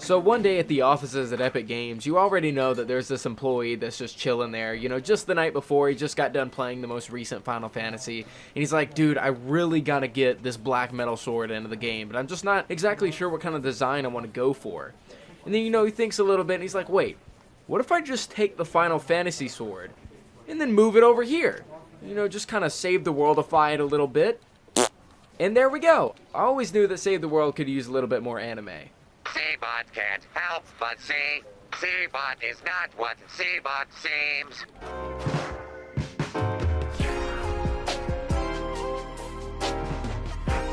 So one day at the offices at Epic Games, you already know that there's this employee that's just chilling there. You know, just the night before, he just got done playing the most recent Final Fantasy. And he's like, dude, I really gotta get this black metal sword into the game, but I'm just not exactly sure what kind of design I want to go for. And then, you know, he thinks a little bit and he's like, wait, what if I just take the Final Fantasy sword and then move it over here? You know, just kind of save the worldify it a little bit. And there we go. I always knew that Save the World could use a little bit more anime. C-Bot can't help but see. C-Bot is not what C-Bot seems.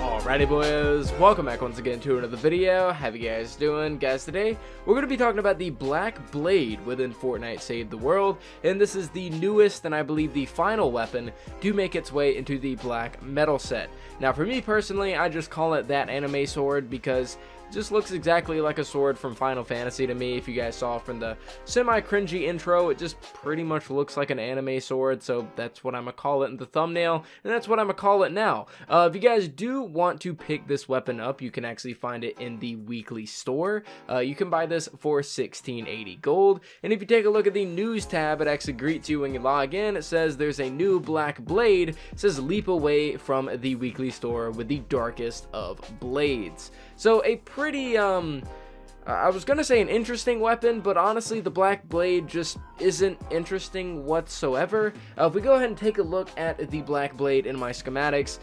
Alrighty boys, welcome back once again to another video. How you guys doing? Guys, today we're going to be talking about the Black Blade within Fortnite Save the World, and this is the newest and I believe the final weapon to make its way into the Black Metal set. Now for me personally, I just call it that anime sword because it just looks exactly like a sword from Final Fantasy to me. If you guys saw from the semi-cringy intro, it just pretty much looks like an anime sword, so that's what I'm gonna call it in the thumbnail, and that's what I'm gonna call it now. If you guys do want to pick this weapon up, you can actually find it in the weekly store. You can buy this for 1680 gold, and if you take a look at the news tab, it actually greets you when you log in. It says there's a new Black Blade. It says leap away from the weekly store with the darkest of blades. So a pretty, I was gonna say an interesting weapon, but honestly the Black Blade just isn't interesting whatsoever. If we go ahead and take a look at the Black Blade in my schematics,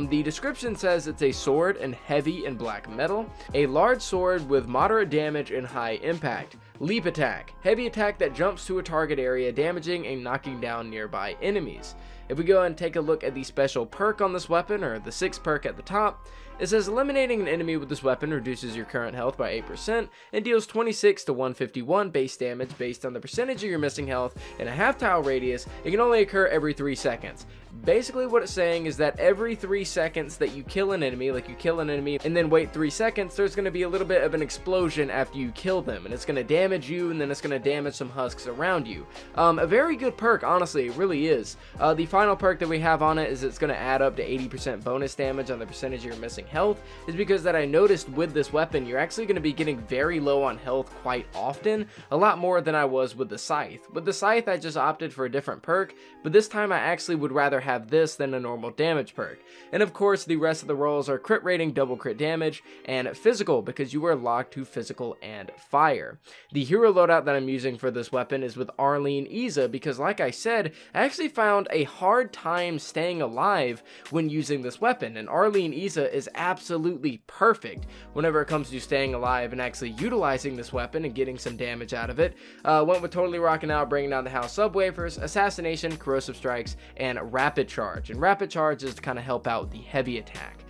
the description says it's a sword and heavy and black metal, a large sword with moderate damage and high impact. Leap attack, heavy attack that jumps to a target area, damaging and knocking down nearby enemies. If we go ahead and take a look at the special perk on this weapon, or the 6th perk at the top, it says eliminating an enemy with this weapon reduces your current health by 8% and deals 26 to 151 base damage based on the percentage of your missing health in a half tile radius. It can only occur every 3 seconds. Basically what it's saying is that every 3 seconds that you kill an enemy, like you kill an enemy and then wait 3 seconds, there's going to be a little bit of an explosion after you kill them, and it's going to damage you, and then it's going to damage some husks around you. A very good perk, honestly, it really is. The final perk that we have on it is it's going to add up to 80% bonus damage on the percentage of your missing health, is because that I noticed with this weapon, you're actually going to be getting very low on health quite often, a lot more than I was with the Scythe. With the Scythe, I just opted for a different perk, but this time I actually would rather have this than a normal damage perk. And of course, the rest of the rolls are crit rating, double crit damage, and physical, because you are locked to physical and fire. The hero loadout that I'm using for this weapon is with Arlene Iza, because like I said, I actually found a hard time staying alive when using this weapon, and Arlene Iza is absolutely perfect whenever it comes to staying alive and actually utilizing this weapon and getting some damage out of it. Went with totally rocking out, bringing down the house subwoofers, assassination, corrosive strikes, and rapid charge. And rapid charge is to kind of help out the heavy attack.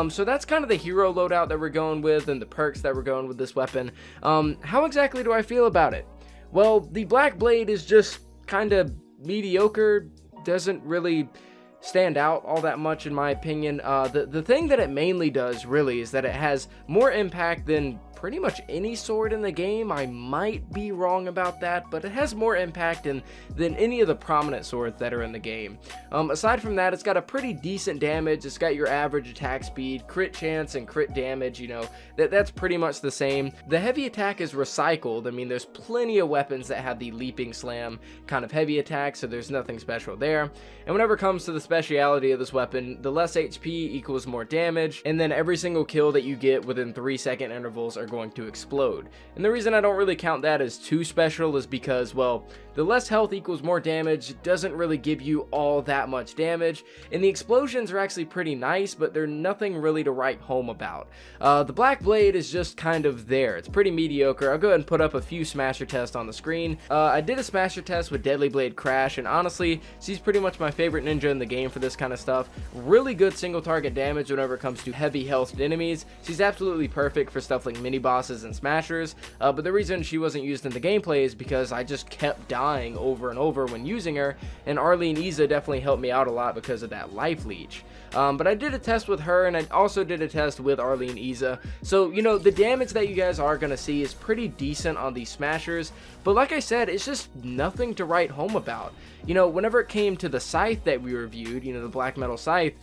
So that's kind of the hero loadout that we're going with and the perks that we're going with this weapon. How exactly do I feel about it? Well, the Black Blade is just kind of mediocre, doesn't really stand out all that much in my opinion. The thing that it mainly does really is that it has more impact than pretty much any sword in the game. I might be wrong about that, but it has more impact than any of the prominent swords that are in the game. Aside from that, it's got a pretty decent damage. It's got your average attack speed, crit chance, and crit damage. You know, that's pretty much the same. The heavy attack is recycled. I mean, there's plenty of weapons that have the leaping slam kind of heavy attack, so there's nothing special there. And whenever it comes to the speciality of this weapon, the less HP equals more damage, and then every single kill that you get within 3-second intervals are going to explode. And the reason I don't really count that as too special is because, well, the less health equals more damage doesn't really give you all that much damage, and the explosions are actually pretty nice, but they're nothing really to write home about. The Black Blade is just kind of there. It's pretty mediocre. I'll go ahead and put up a few smasher tests on the screen. I did a smasher test with Deadly Blade Crash, and honestly, she's pretty much my favorite ninja in the game for this kind of stuff. Really good single target damage whenever it comes to heavy health enemies. She's absolutely perfect for stuff like mini bosses and smashers, but the reason she wasn't used in the gameplay is because I just kept dying over and over when using her, and Arlene Iza definitely helped me out a lot because of that life leech. But I did a test with her, and I also did a test with Arlene Iza, so you know, the damage that you guys are gonna see is pretty decent on these smashers, but like I said, it's just nothing to write home about. you know, whenever it came to the scythe that we reviewed, you know, the black metal scythe,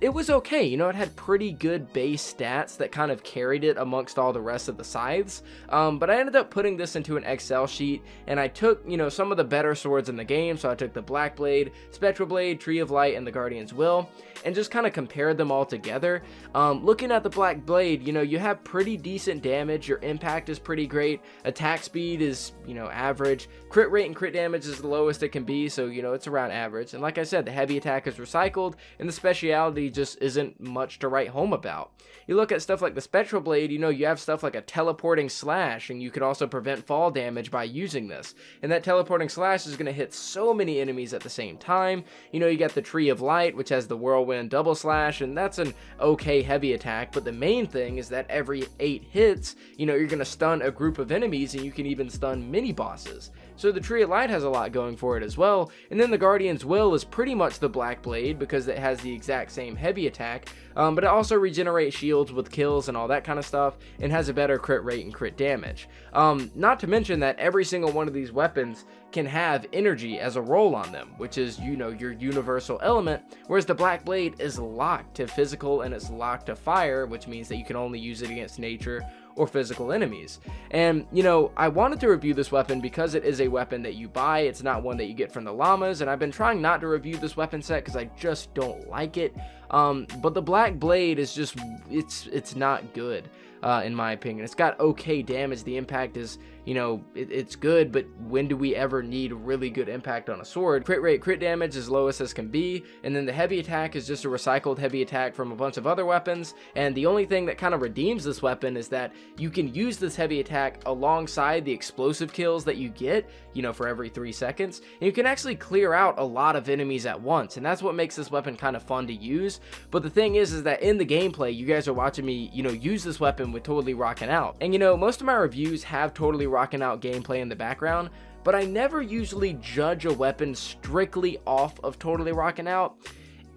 it was okay. You know, it had pretty good base stats that kind of carried it amongst all the rest of the scythes. But I ended up putting this into an Excel sheet, and I took, you know, some of the better swords in the game. So I took the Black Blade, Spectral Blade, Tree of Light, and the Guardian's Will, and just kind of compared them all together. Looking at the Black Blade, you know, you have pretty decent damage, your impact is pretty great, attack speed is, you know, average, crit rate and crit damage is the lowest it can be, so, you know, it's around average, and like I said, the heavy attack is recycled, and the speciality just isn't much to write home about. You look at stuff like the Spectral Blade, you know, you have stuff like a teleporting slash, and you could also prevent fall damage by using this, and that teleporting slash is going to hit so many enemies at the same time. You know, you got the Tree of Light, which has the Whirlwind double slash, and that's an okay heavy attack, but the main thing is that every 8 hits, you know, you're going to stun a group of enemies, and you can even stun mini bosses. So the Tree of Light has a lot going for it as well, and then the Guardian's Will is pretty much the Black Blade because it has the exact same heavy attack, but it also regenerates shields with kills and all that kind of stuff, and has a better crit rate and crit damage. Not to mention that every single one of these weapons can have energy as a roll on them, which is, you know, your universal element, whereas the Black Blade is locked to physical and it's locked to fire, which means that you can only use it against nature or physical enemies. And, you know, I wanted to review this weapon because it is a weapon that you buy. It's not one that you get from the llamas, and I've been trying not to review this weapon set because I just don't like it. But the Black Blade is just, it's not good. In my opinion, it's got okay damage. The impact is, you know, it's good, but when do we ever need really good impact on a sword? Crit rate, crit damage is lowest as can be, and then the heavy attack is just a recycled heavy attack from a bunch of other weapons, and the only thing that kind of redeems this weapon is that you can use this heavy attack alongside the explosive kills that you get, you know, for every 3 seconds, and you can actually clear out a lot of enemies at once, and that's what makes this weapon kind of fun to use. But the thing is that in the gameplay, you guys are watching me, you know, use this weapon with Totally Rockin' Out, and you know, most of my reviews have Totally Rockin' Out gameplay in the background, but I never usually judge a weapon strictly off of Totally Rockin' Out.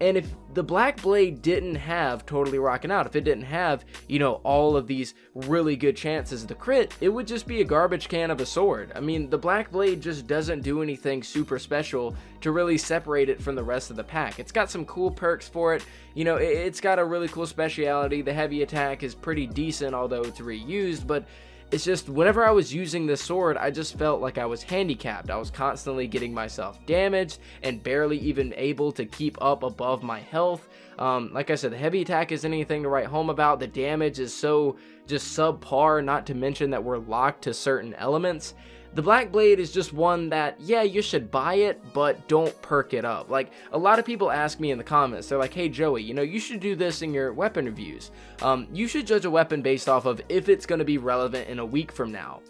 And if the Black Blade didn't have Totally Rockin' Out, if it didn't have, you know, all of these really good chances to crit, it would just be a garbage can of a sword. I mean, the Black Blade just doesn't do anything super special to really separate it from the rest of the pack. It's got some cool perks for it. You know, it's got a really cool speciality. The heavy attack is pretty decent, although it's reused, but it's just, whenever I was using this sword, I just felt like I was handicapped. I was constantly getting myself damaged and barely even able to keep up above my health. Like I said, the heavy attack isn't anything to write home about. The damage is so just subpar, not to mention that we're locked to certain elements. The Black Blade is just one that, yeah, you should buy it, but don't perk it up. Like, a lot of people ask me in the comments, they're like, hey Joey, you know, you should do this in your weapon reviews. You should judge a weapon based off of if it's going to be relevant in a week from now.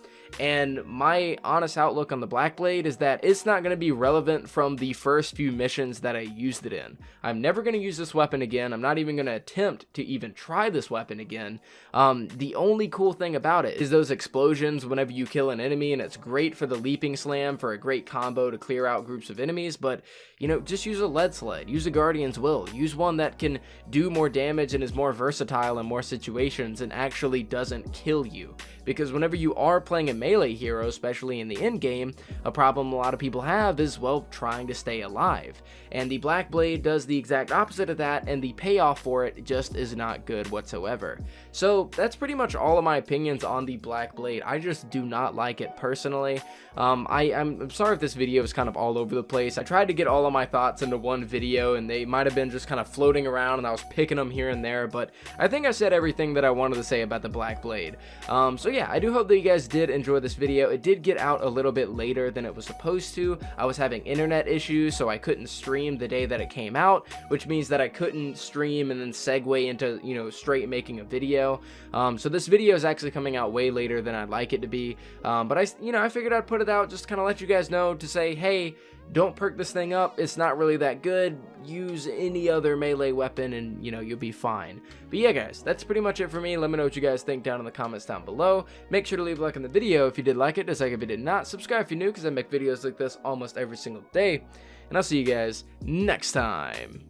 And my honest outlook on the Black Blade is that it's not going to be relevant from the first few missions that I used it in. I'm never going to use this weapon again. I'm not even going to attempt to even try this weapon again. The only cool thing about it is those explosions whenever you kill an enemy, and it's great for the leaping slam for a great combo to clear out groups of enemies, but, you know, just use a lead sled, use a Guardian's Will, use one that can do more damage and is more versatile in more situations and actually doesn't kill you. Because whenever you are playing a melee hero, especially in the end game, a problem a lot of people have is, well, trying to stay alive. And the Black Blade does the exact opposite of that, and the payoff for it just is not good whatsoever. So that's pretty much all of my opinions on the Black Blade. I just do not like it personally. I'm sorry if this video is kind of all over the place. I tried to get all of my thoughts into one video, and they might have been just kind of floating around, and I was picking them here and there, but I think I said everything that I wanted to say about the Black Blade. So yeah, I do hope that you guys did enjoy this video. It did get out a little bit later than it was supposed to. I was having internet issues, so I couldn't stream the day that it came out, which means that I couldn't stream and then segue into, you know, straight making a video. So this video is actually coming out way later than I'd like it to be. But I figured I'd put it out just to kind of let you guys know, to say, hey, don't perk this thing up. It's not really that good. Use any other melee weapon and, you know, you'll be fine. But yeah, guys, that's pretty much it for me. Let me know what you guys think down in the comments down below. Make sure to leave a like on the video if you did like it, dislike if you did not. Subscribe if you're new, because I make videos like this almost every single day. And I'll see you guys next time.